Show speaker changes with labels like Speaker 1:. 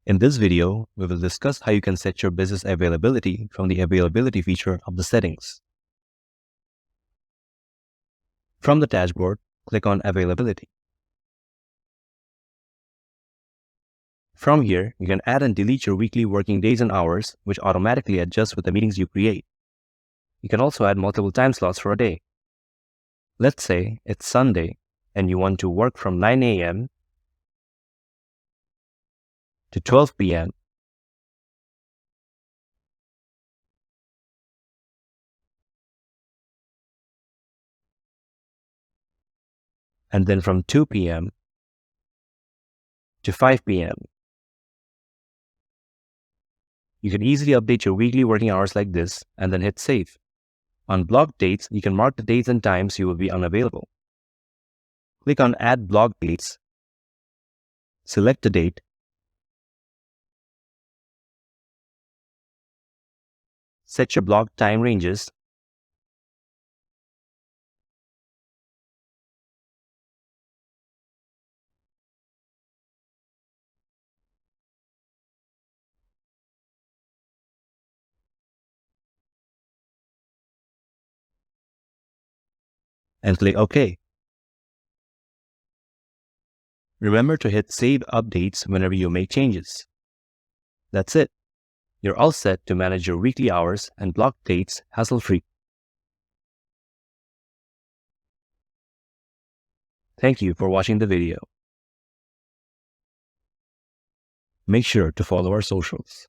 Speaker 1: In this video, we will discuss how you can set your business availability from the availability feature of the settings. From the dashboard, click on Availability. From here, you can add and delete your weekly working days and hours, which automatically adjust with the meetings you create. You can also add multiple time slots for a day. Let's say it's Sunday and you want to work from 9 a.m. to 12 p.m. and then from 2 p.m. to 5 p.m. You can easily update your weekly working hours like this and then hit save. On block dates, you can mark the dates and times you will be unavailable. Click on Add Block Dates, select the date, set your block time ranges, and click OK. Remember to hit Save Updates whenever you make changes. That's it. You're all set to manage your weekly hours and block dates hassle-free. Thank you for watching the video. Make sure to follow our socials.